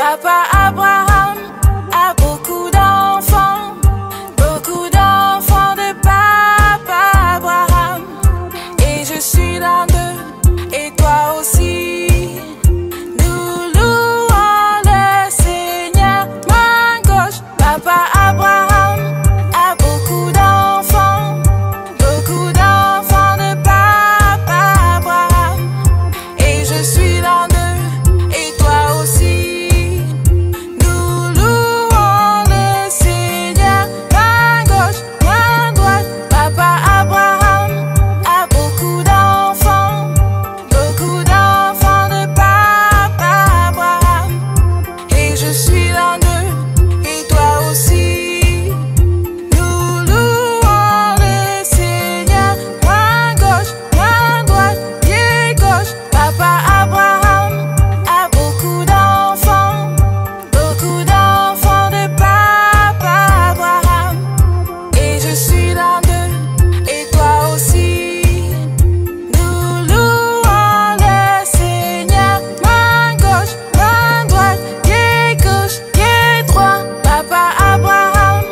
Papa Abraham a beaucoup d'enfants de Papa Abraham. Et je suis l'un d'eux, et toi aussi. Nous louons le Seigneur, main gauche. Papa Abraham a beaucoup d'enfants de Papa Abraham. Et je suis l'un d'eux, et toi aussi. Nous louons le Seigneur, main gauche, main droite. Papa Abraham a beaucoup d'enfants de Papa Abraham. Et je suis l'un d'eux, et toi aussi. Nous louons le Seigneur, main gauche, main droite, pied gauche. Papa Abraham a beaucoup d'enfants de Papa Abraham. Et je suis l'un d'eux, et toi aussi. Nous louons le Seigneur, main gauche, main droite, pied gauche, pied droit. Papa Abraham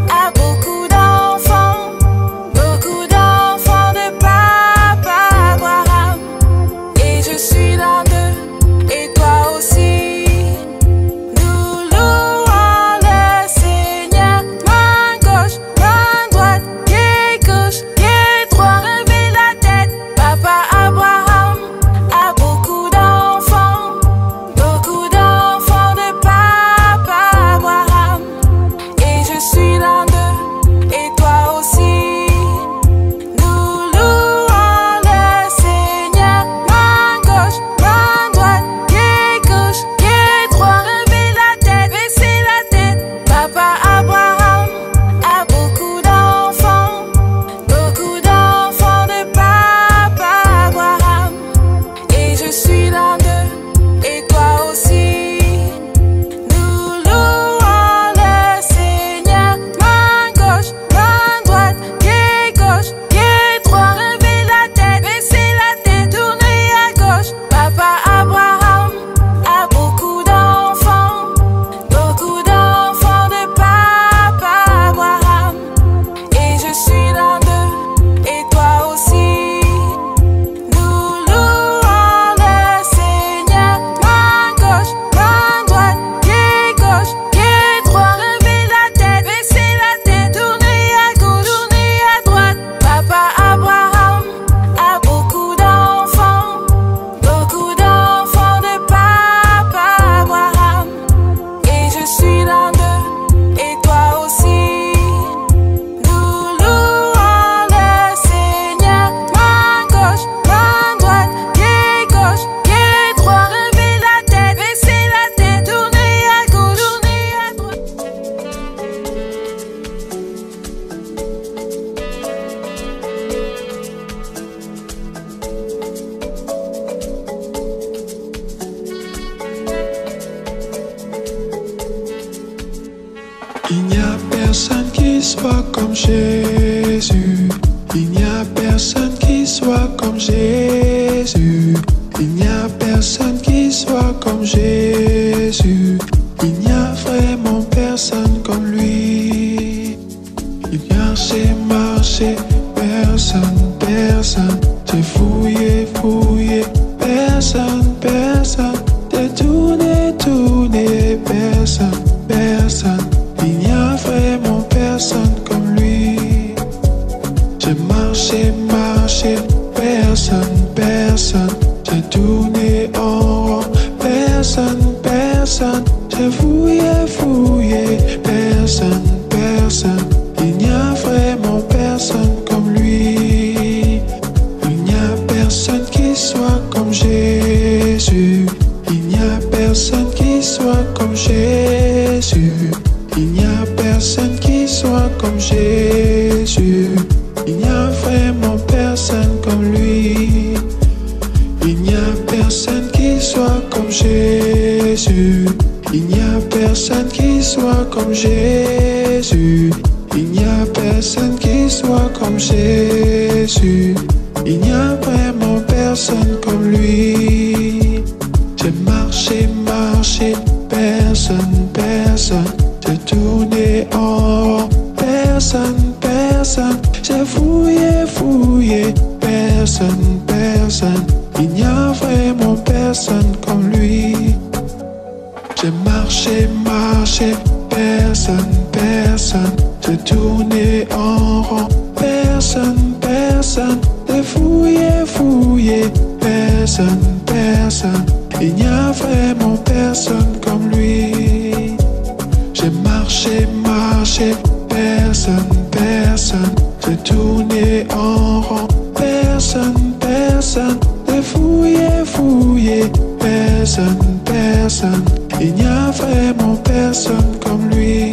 a beaucoup d'enfants de Papa Abraham. Et je suis l'un d'eux, et toi aussi. Nous louons le Seigneur, main gauche, main droite, pied gauche, pied droit. Levez la tête. Papa Abraham a beaucoup d'enfants de Papa Abraham. Et je suis l'un d'eux, et toi aussi. Nous louons le Seigneur, main gauche, main droite, pied gauche, pied droit. Levez la tête, baissez la tête. Papa Abraham a beaucoup d'enfants de Papa Abraham. Et je suis l'un d'eux, et toi aussi. Nous louons le Seigneur, main gauche, main droite, pied gauche, pied droit. Levez la tête, baissez la tête, tournez à gauche. Papa Abraham a beaucoup d'enfants de Papa Abraham. Et je suis l'un d'eux, et toi aussi. Nous louons le Seigneur, main gauche, main droite, pied gauche, pied droit. Levez la tête, baissez la tête, tournez à gauche, tournez à droite. Papa Abraham a beaucoup d'enfants de Papa Abraham. Et je suis l'un d'eux, et toi aussi. Nous louons le Seigneur, main gauche, main droite, pied gauche, pied droit. Levez la tête, baissez la tête, tournez à gauche, tournez à droite. Il n'y a personne qui soit comme Jésus. Il n'y a personne qui soit comme Jésus. Il n'y a personne qui soit comme Jésus. Il n'y a vraiment personne comme lui. Il marché, personne. J'ai fouillé, personne. J'ai tourné, personne. Il n'y a vraiment personne comme lui. J'ai marché, personne. J'ai tourné en rond, personne. J'ai fouillé, personne. Il n'y a vraiment personne comme lui. Il n'y a personne qui soit comme Jésus. Il n'y a personne qui soit comme Jésus. Il n'y a personne qui soit comme Jésus. Il n'y a vraiment personne comme lui. Il n'y a personne qui soit comme Jésus. Il n'y a personne qui soit comme Jésus. Il n'y a personne qui soit comme Jésus. Il n'y a vraiment personne comme lui. J'ai marché, marché, marché, personne, personne. J'ai tourné en rond, personne, personne. J'ai fouillé, fouillé, personne, personne. Il n'y a vraiment personne comme lui. J'ai marché, marché, personne, personne. J'ai tourné en rond, personne, personne. J'ai fouillé, fouillé, personne, personne. Il n'y a vraiment personne comme lui. J'ai marché, marché, personne, personne. J'ai tourné en rond, personne, personne. J'ai fouillé, fouillé, personne, personne. Il n'y a vraiment personne comme lui.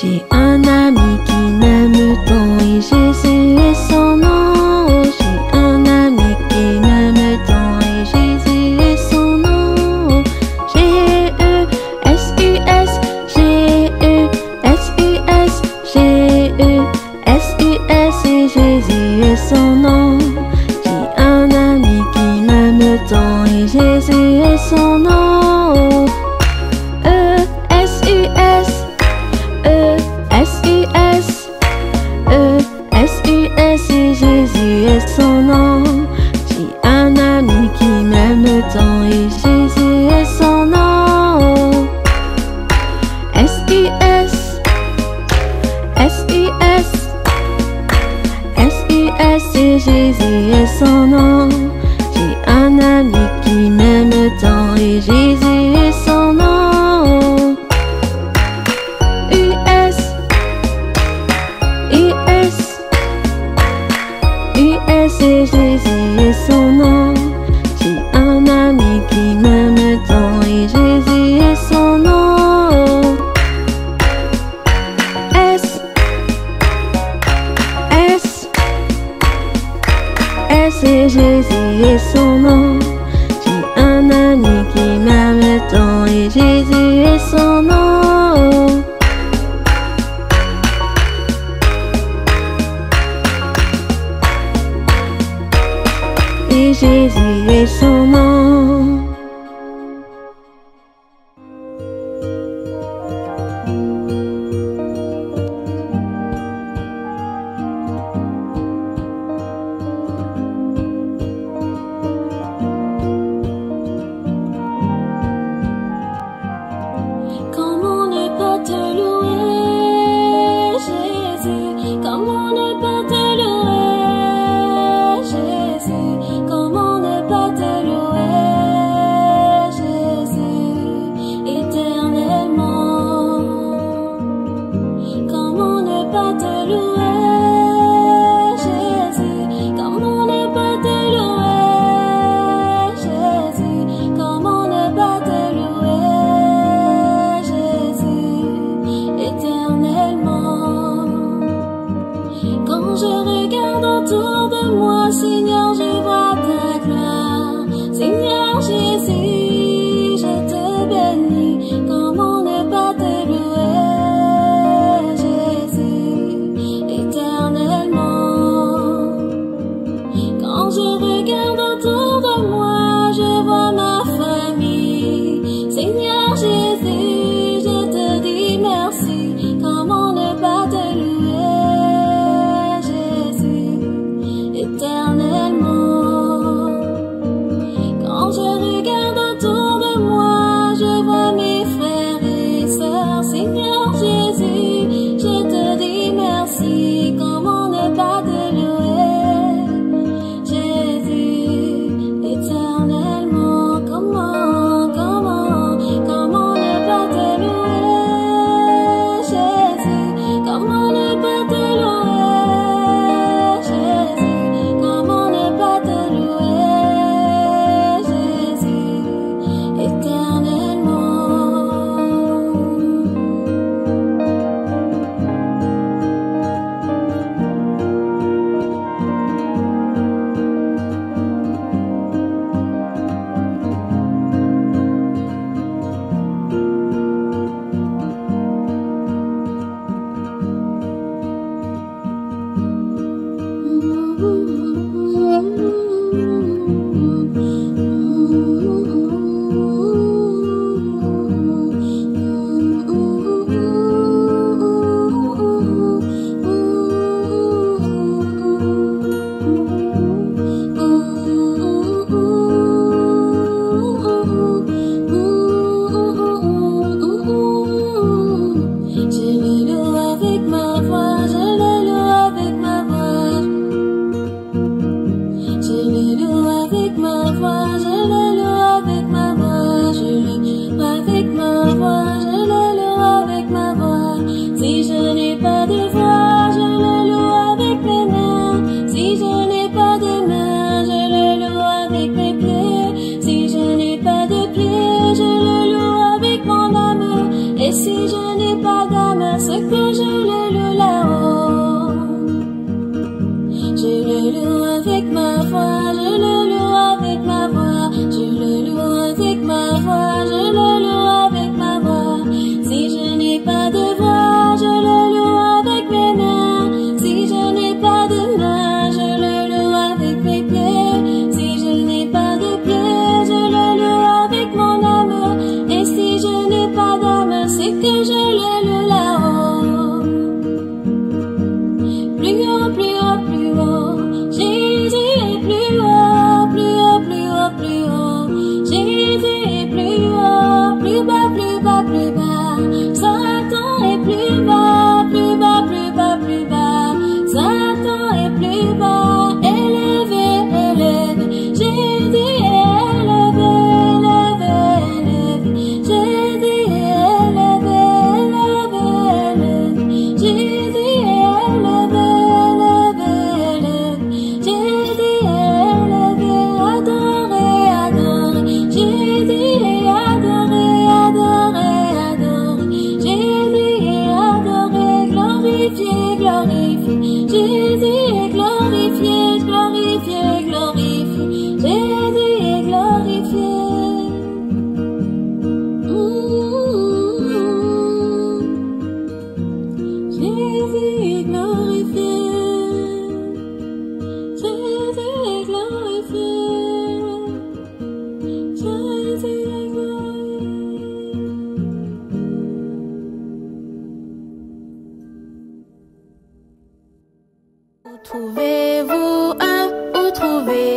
J'ai un ami qui m'aime tant et j'ai su son nom. J'ai un ami qui m'aime tant et j'ai su son nom. G-E-S-U-S, G-E-S-U-S, G-E-S-U-S et Jésus est son nom. J'ai un ami qui m'aime tant et Jésus est son nom. E-S-U-S, E-S-U-S, E-S-U-S et Jésus est son nom. J'ai un ami qui m'aime tant et Jésus est son nom. S-U-S, S-U-S, S-U-S et Jésus est son nom. son nom. J'ai un ami qui m'aime tant et Jésus est son nom. US, US, US et Jésus est son nom. J'ai un ami qui m'aime tant et Jésus est son nom. S, S, S et Jésus est son nom. J'ai un ami qui m'aime tant et Jésus est son nom. Et Jésus est son nom. Comment ne pas te louer, Jésus? Comment ne pas te louer, Jésus? Comment ne pas te louer, Jésus? Éternellement. Comment ne pas te louer, Jésus? Comment ne pas te louer, Jésus? Comment ne pas te louer, éternellement. Quand je regarde autour de moi, Seigneur, je vois ta gloire. Seigneur Jésus, je te bénis. Comment ne pas te louer, Jésus, éternellement. Quand je regarde autour de moi, je vois ma famille. Seigneur Jésus, je te dis merci. Comment ne pas te louer, Jésus, éternellement. Quand je regarde autour de moi, je vois mes frères et sœurs. Seigneur Jésus, je te dis merci. Comment ne pas te louer, Jésus, éternellement. Comment ne pas te louer, Jésus? Comment ne pas te louer, Jésus? Comment ne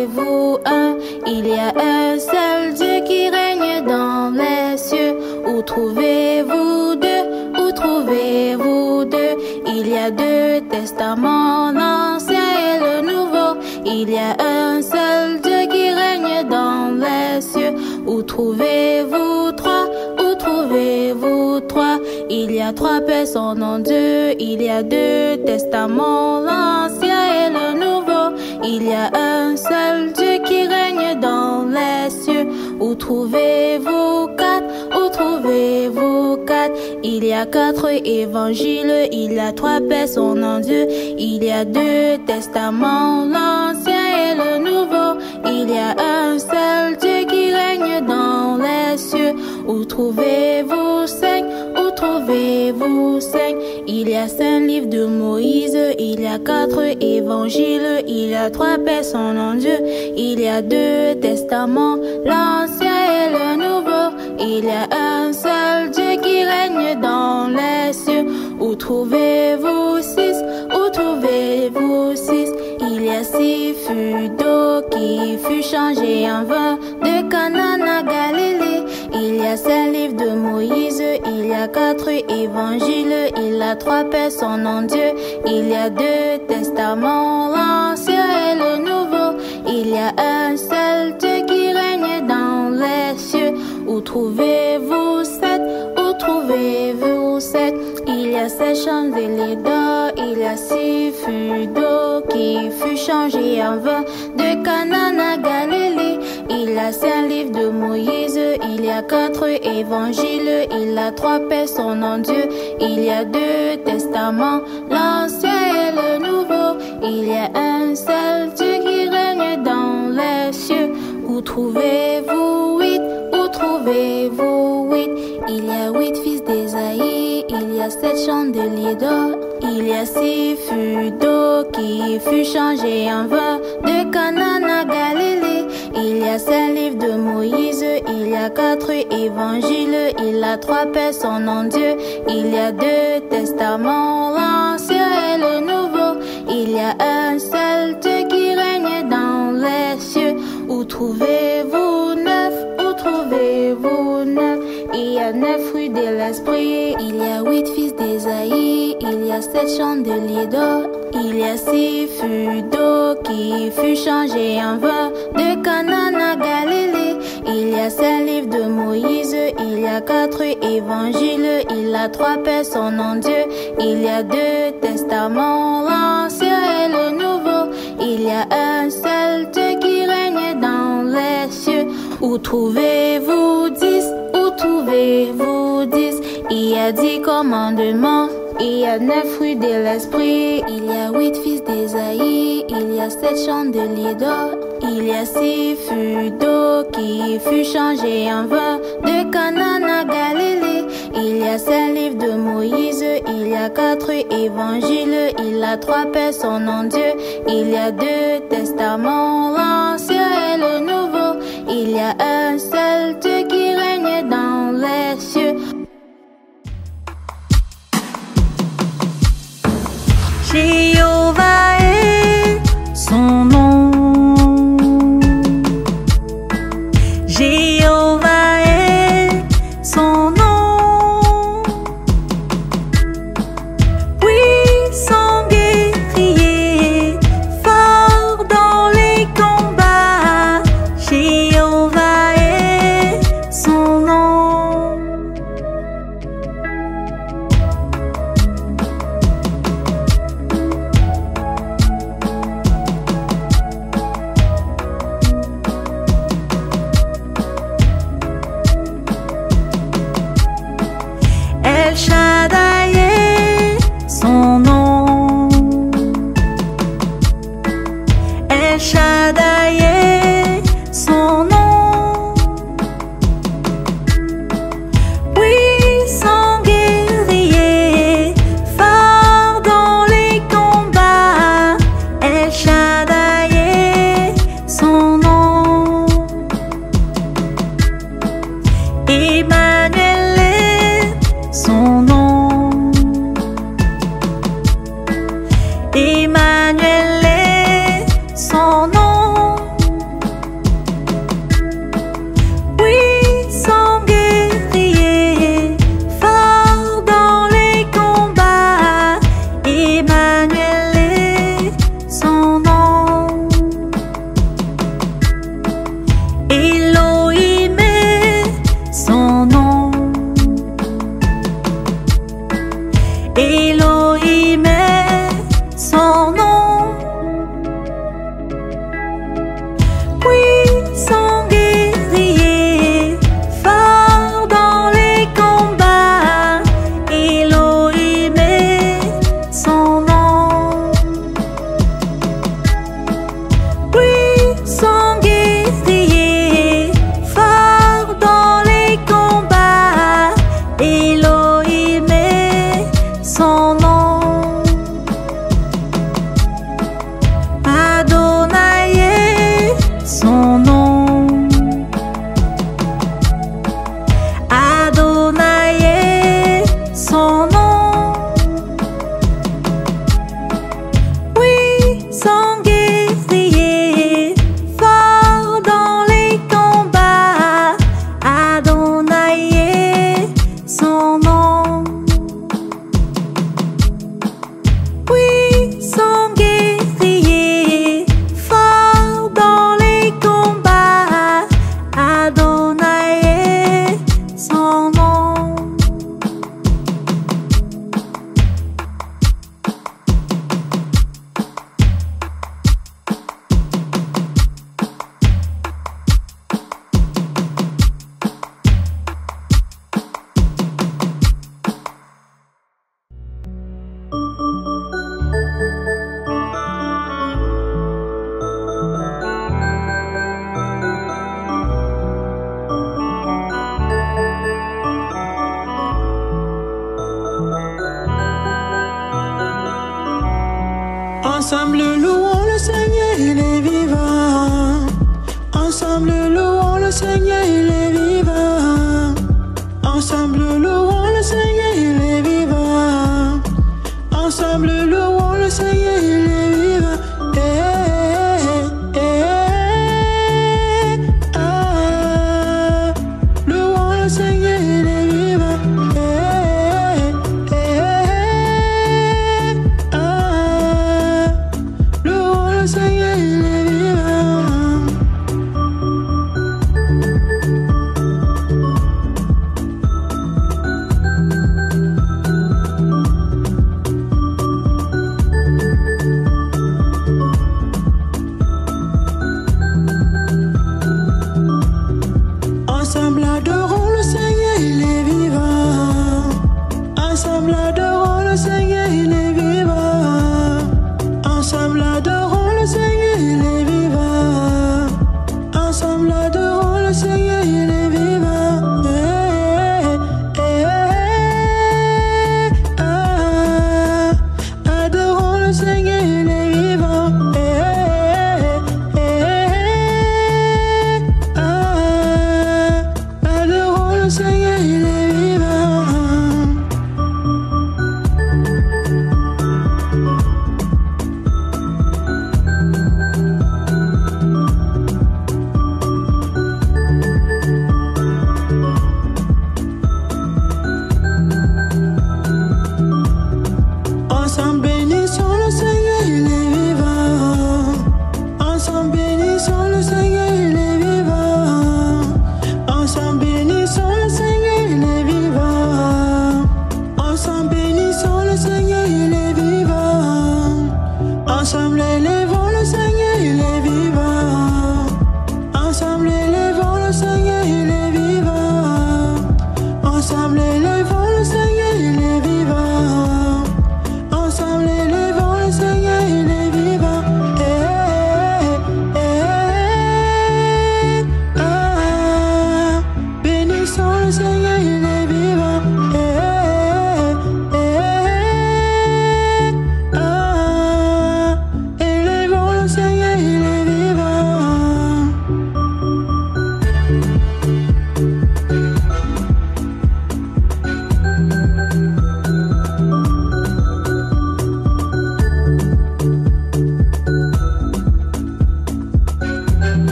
trouvez-vous un? Il y a un seul Dieu qui règne dans les cieux. Où trouvez-vous deux? Où trouvez-vous deux? Il y a deux testaments, l'Ancien et le Nouveau. Il y a un seul Dieu qui règne dans les cieux. Où trouvez-vous trois? Où trouvez-vous trois? Il y a trois personnes en Dieu. Il y a deux testaments, l'Ancien et le Nouveau. Il y a un seul Dieu qui règne dans les cieux. Où trouvez-vous quatre? Où trouvez-vous quatre? Il y a quatre évangiles. Il y a trois personnes en Dieu. Il y a deux testaments, l'Ancien et le Nouveau. Il y a un seul Dieu qui règne dans les cieux. Où trouvez-vous cinq? Où trouvez-vous cinq? Il y a cinq livres de Moïse. Il y a quatre évangiles. Il y a trois personnes en Dieu. Il y a deux testaments, l'Ancien et le Nouveau. Il y a un seul Dieu qui règne dans les cieux. Où trouvez-vous six? Où trouvez-vous six? Il y a six fûts d'eau qui fut changé en vin de Canaan à Galilée. Il y a cinq livres de Moïse. Il y a quatre évangiles. Il y a trois personnes en Dieu. Il y a deux testaments, l'Ancien et le Nouveau. Il y a un seul Dieu qui règne dans les cieux. Où trouvez-vous sept? Où trouvez-vous sept? Il y a sept chandeliers d'or. Il y a six fûts d'eau qui fut changé en vin de Canaan à Galilée. Il y a cinq livres de Moïse. Il y a quatre évangiles. Il y a trois personnes en Dieu. Il y a deux testaments, l'Ancien et le Nouveau. Il y a un seul Dieu qui règne dans les cieux. Où trouvez-vous huit? Où trouvez-vous huit? Il y a huit fils d'Ésaïe. Il y a sept chandeliers d'or. Il y a six fûts d'eau qui fut changé en vin de Canaan à Galilée. Il y a cinq livres de Moïse. Il y a quatre évangiles. Il y a trois personnes en Dieu. Il y a deux testaments, l'Ancien et le Nouveau. Il y a un seul Dieu qui règne dans les cieux. Où trouvez-vous neuf? Où trouvez-vous neuf? Il y a neuf fruits de l'esprit. Il y a huit fils d'Ésaïe. Il y a sept chandeliers d'or. Il y a six fûts d'eau qui fut changé en vin de Canaan à Galilée. Il y a cinq livres de Moïse. Il y a quatre évangiles. Il y a trois personnes en Dieu. Il y a deux testaments, l'Ancien et le Nouveau. Il y a un seul Dieu qui règne dans les cieux. Où trouvez-vous dix? Où trouvez-vous dix? Il y a 10 commandements. Il y a 9 fruits de l'esprit. Il y a 8 fils d'Ésaïe. Il y a 7 chandeliers d'or. Il y a 6 fûts d'eau qui fut changé en vin de Canaan à Galilée. Il y a 5 livres de Moïse. Il y a 4 évangiles. Il y a 3 personnes en Dieu. Il y a 2 testaments, l'Ancien et le Nouveau. Il y a un seul Dieu qui règne dans les cieux. Jéhovah est son nom. Jéhovah est son nom. Puissant guerrier, fort dans les combats.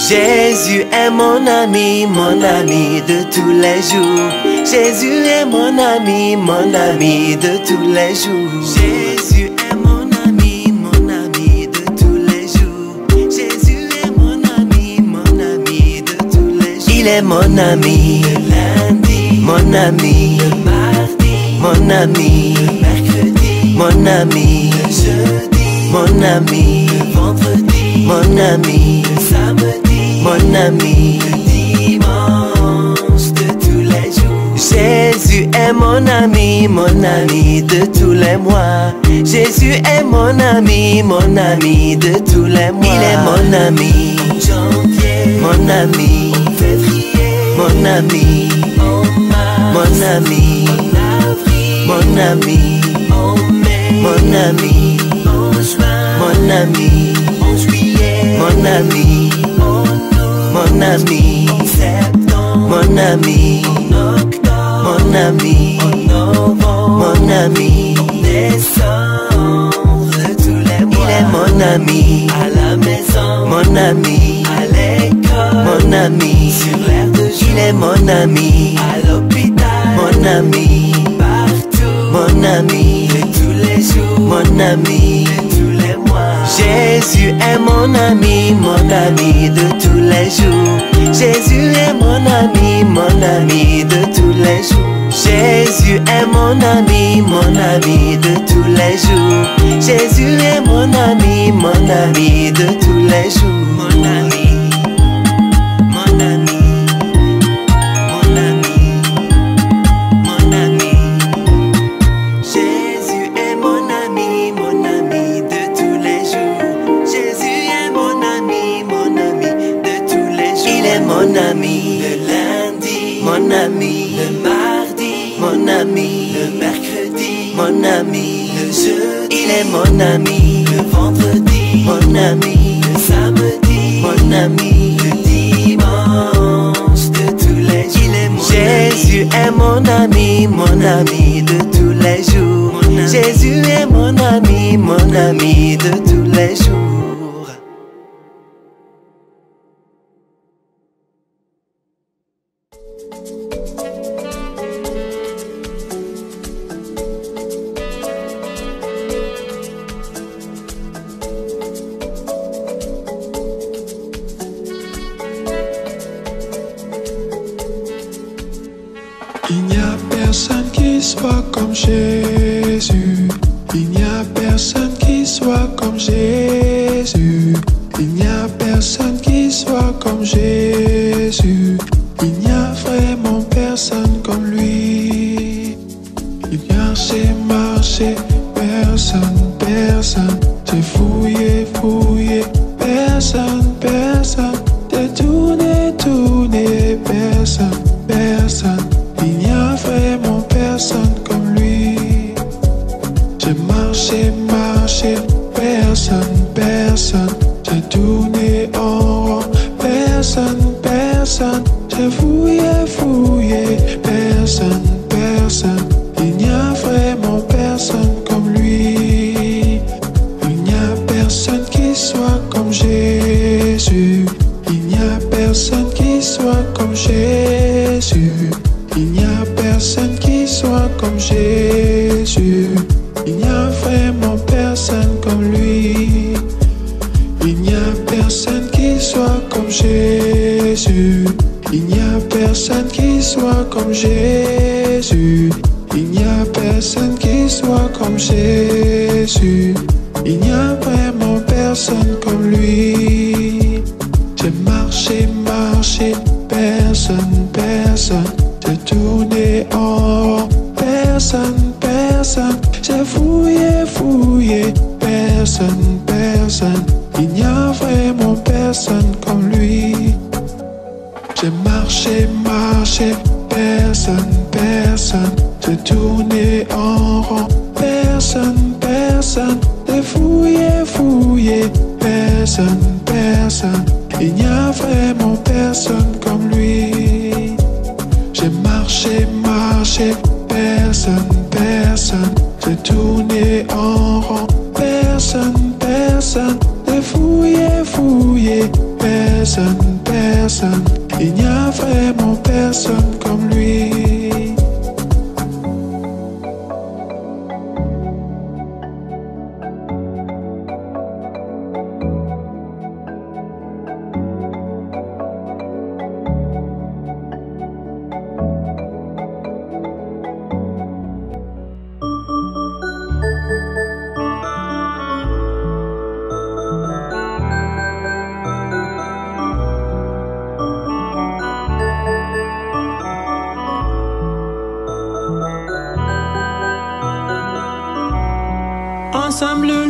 Jésus est mon ami de tous les jours. Jésus est mon ami de tous les jours. Jésus est mon ami de tous les jours. Jésus est mon ami de tous les jours. Il est mon ami le lundi, mon ami le mardi, mon ami le mercredi, mon ami le jeudi, mon ami le vendredi, mon ami le samedi, mon ami le dimanche de tous les jours. Jésus est mon ami de tous les mois. Jésus est mon ami de tous les mois. Il est mon ami en janvier, mon ami en février, mon ami en mars, mon ami en avril, mon ami en mai, mon ami en juin, mon ami en juillet, mon ami en août, mon ami en septembre, mon ami en octobre, mon ami en novembre, mon ami en décembre de tous les mois. Il est mon ami à la maison, mon ami à l'école, mon ami sur l'air de jeu. Il est mon ami à l'hôpital, mon ami partout, mon ami de tous les jours, mon ami de tous les mois. Jésus est mon ami de tous les jours. Jésus est mon ami de tous les jours. Jésus est mon ami de tous les jours. Jésus est mon ami de tous les jours. Mon ami, mon ami, mon ami, mon ami. Jésus est mon ami de tous les jours. Jésus est mon ami de tous les jours. Il est mon ami le lundi, mon ami le mardi, mon ami le mercredi, mon ami le jeudi. Il est mon ami le vendredi, mon ami le samedi, mon ami le dimanche de tous les jours. Il est mon Jésus est mon ami de tous les jours. Jésus est mon ami de tous les jours. Il n'y a personne qui soit comme Jésus. Il n'y a personne qui soit comme Jésus. Il n'y a personne qui soit comme Jésus. Il n'y a vraiment personne comme lui. Il marché, personne. J'ai fouillé, personne. J'ai tourné, personne. Il n'y a vraiment personne comme lui. J'ai marché, personne. J'ai tourné en rond, personne. J'ai fouillé, personne. Il n'y a vraiment personne comme lui. Il n'y a personne qui soit comme Jésus. Il n'y a personne qui soit comme Jésus. Il n'y a personne qui soit comme Jésus. Il n'y a vraiment personne comme lui. Il n'y a personne qui soit comme Jésus. Il n'y a personne qui soit comme Jésus. Il n'y a personne qui soit comme Jésus. Il n'y a vraiment personne comme lui. J'ai marché, personne. J'ai tourné en rond, personne. J'ai fouillé, personne. Il n'y a vraiment personne comme lui. J'ai marché, personne. J'ai tourné en rond, personne. J'ai fouillé, personne. Il n'y a vraiment personne comme lui. J'ai marché, personne. J'ai tourné en rond, personne. J'ai fouillé, personne. personne, il n'y a vraiment personne comme lui. Ensemble